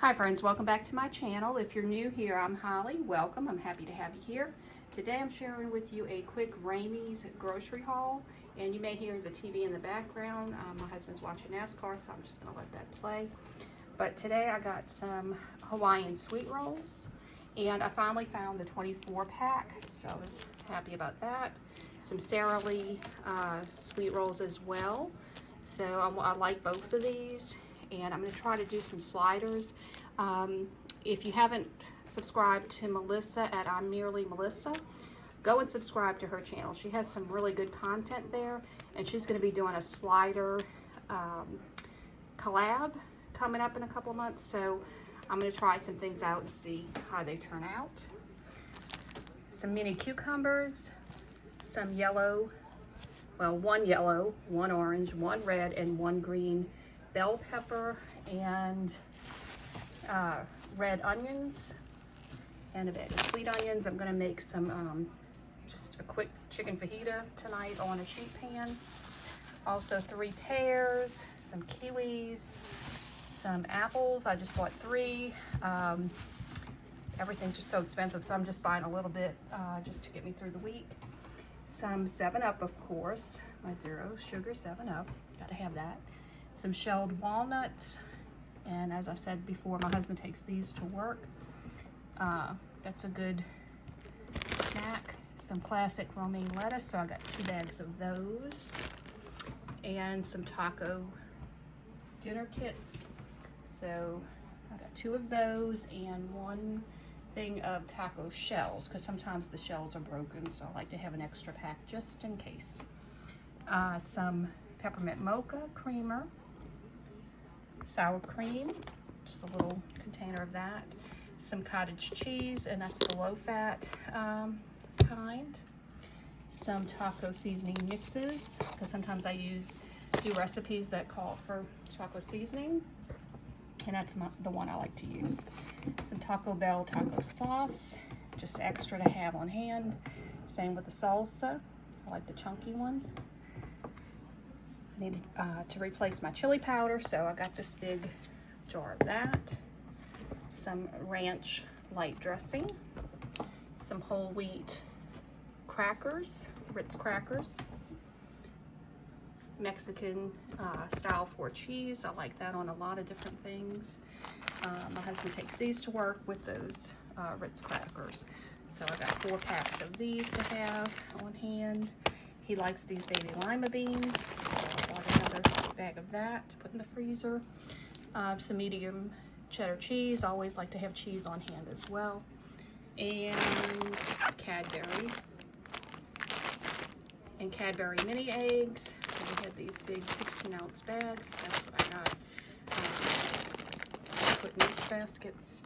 Hi friends, welcome back to my channel. If you're new here, I'm Holly. Welcome. I'm happy to have you here. Today I'm sharing with you a quick Ramey's grocery haul, and you may hear the TV in the background. My husband's watching NASCAR, so I'm just going to let that play. But today I got some Hawaiian sweet rolls, and I finally found the 24 pack, so I was happy about that. Some Sara Lee sweet rolls as well. So I like both of these. And I'm going to try to do some sliders. If you haven't subscribed to Melissa at I'm Merely Melissa, go and subscribe to her channel. She has some really good content there, and she's going to be doing a slider collab coming up in a couple of months. So I'm going to try some things out and see how they turn out. Some mini cucumbers, some yellow, well, one yellow, one orange, one red, and one green bell pepper, and red onions, and a bag of sweet onions. I'm gonna make some just a quick chicken fajita tonight on a sheet pan. Also 3 pears, some kiwis, some apples. I just bought 3. Everything's just so expensive, so I'm just buying a little bit just to get me through the week. Some 7-Up, of course, my zero sugar 7-Up, gotta have that. Some shelled walnuts, and as I said before, my husband takes these to work. That's a good snack. Some classic romaine lettuce, so I got 2 bags of those, and some taco dinner kits. So I got 2 of those and 1 thing of taco shells, because sometimes the shells are broken, so I like to have an extra pack just in case. Some peppermint mocha creamer, sour cream, just a little container of that, some cottage cheese, and that's the low-fat kind, some taco seasoning mixes, because sometimes I do recipes that call for taco seasoning, and that's the one I like to use. Some Taco Bell taco sauce, just extra to have on hand. Same with the salsa, I like the chunky one. Needed to replace my chili powder, so I got this big jar of that. Some ranch light dressing, some whole wheat crackers, Ritz crackers, Mexican style 4 cheese. I like that on a lot of different things. My husband takes these to work with those Ritz crackers, so I got 4 packs of these to have on hand. He likes these baby lima beans, so I bought another bag of that to put in the freezer. Some medium cheddar cheese. I always like to have cheese on hand as well. And Cadbury. And Cadbury mini eggs. So we have these big 16-ounce bags. That's what I got. Put in these baskets.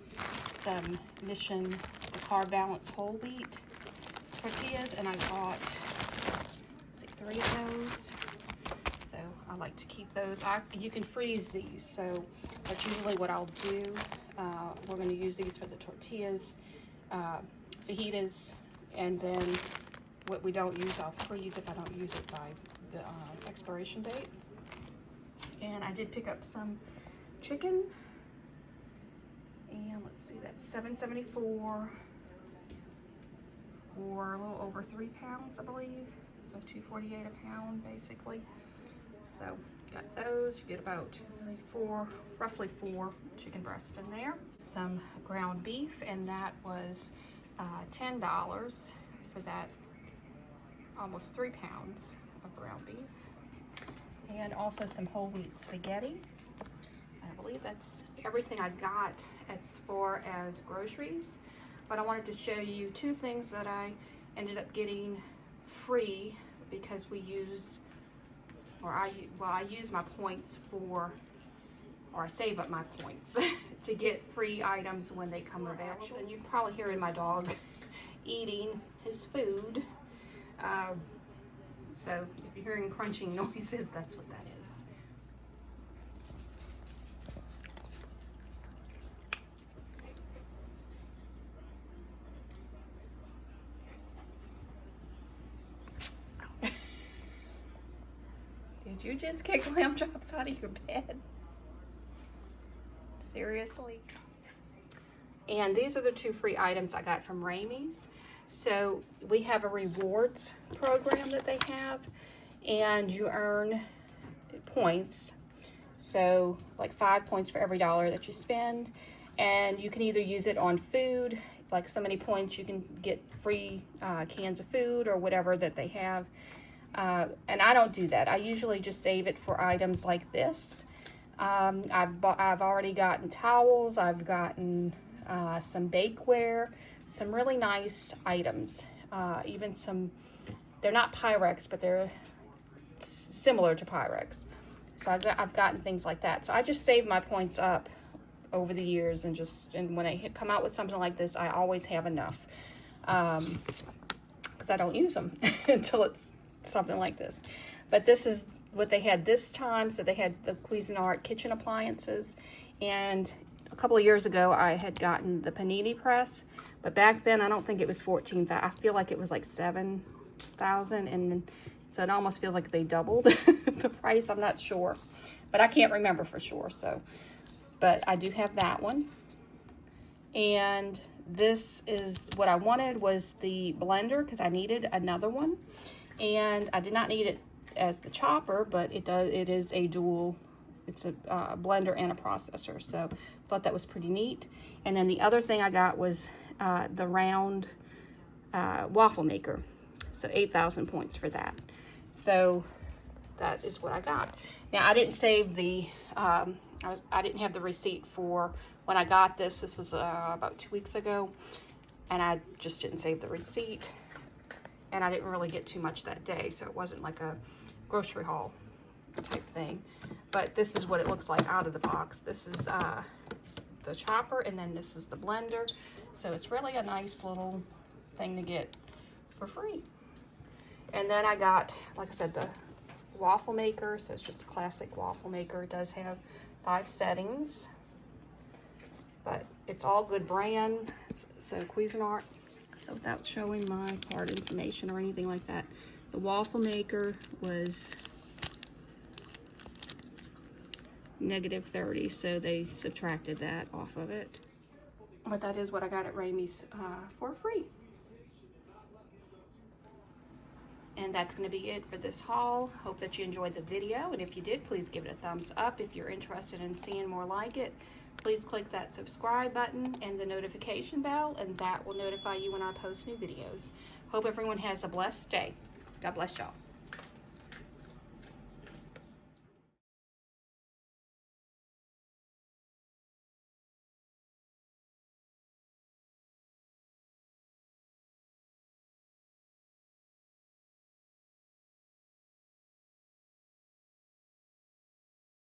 Some Mission Carb Balance whole wheat tortillas, and I bought 3 of those, so I like to keep those. You can freeze these, so that's usually what I'll do. We're going to use these for the tortillas, fajitas, and then what we don't use I'll freeze if I don't use it by the expiration date. And I did pick up some chicken, and let's see, that's $7.74 or a little over 3 pounds, I believe. So $2.48 a pound, basically. So got those. You get about roughly 4 chicken breasts in there. Some ground beef, and that was $10 for that, almost 3 pounds of ground beef. And also some whole wheat spaghetti. I believe that's everything I got as far as groceries. But I wanted to show you 2 things that I ended up getting free because I use my points for, or I save up my points to get free items when they come available. And you can probably hear my dog eating his food. So if you're hearing crunching noises, that's what that is. Did you just kick lamb chops out of your bed? Seriously? And these are the 2 free items I got from Ramey's. So we have a rewards program that they have, and you earn points. So like 5 points for every $1 that you spend. And you can either use it on food, like so many points you can get free cans of food or whatever that they have. And I don't do that. I usually just save it for items like this. I've already gotten towels. I've gotten some bakeware, some really nice items. Even some, they're not Pyrex, but they're similar to Pyrex. So I've gotten things like that. So I just save my points up over the years, and when I come out with something like this, I always have enough, because I don't use them until it's something like this. But this is what they had this time. So they had the Cuisinart kitchen appliances, and a couple of years ago I had gotten the panini press, but back then I don't think it was 14,000. I feel like it was like 7,000, and so it almost feels like they doubled the price. I'm not sure, but I can't remember for sure. So, but I do have that one. And this is what I wanted, was the blender, because I needed another one. And I did not need it as the chopper, but it is a dual, it's a blender and a processor. So I thought that was pretty neat. And then the other thing I got was the round waffle maker. So 8,000 points for that. So that is what I got. Now I didn't save the, I didn't have the receipt for when I got this. This was about 2 weeks ago, and I just didn't save the receipt. And I didn't really get too much that day, so it wasn't like a grocery haul type thing. But this is what it looks like out of the box. This is the chopper, and then this is the blender. So it's really a nice little thing to get for free. And then I got, like I said, the waffle maker. So it's just a classic waffle maker. It does have 5 settings, but it's all good brand. So Cuisinart. So without showing my card information or anything like that, the waffle maker was -30, so they subtracted that off of it. But that is what I got at Ramey's for free. And that's going to be it for this haul. Hope that you enjoyed the video, and if you did, please give it a thumbs up. If you're interested in seeing more like it, please click that subscribe button and the notification bell, and that will notify you when I post new videos. Hope everyone has a blessed day. God bless y'all.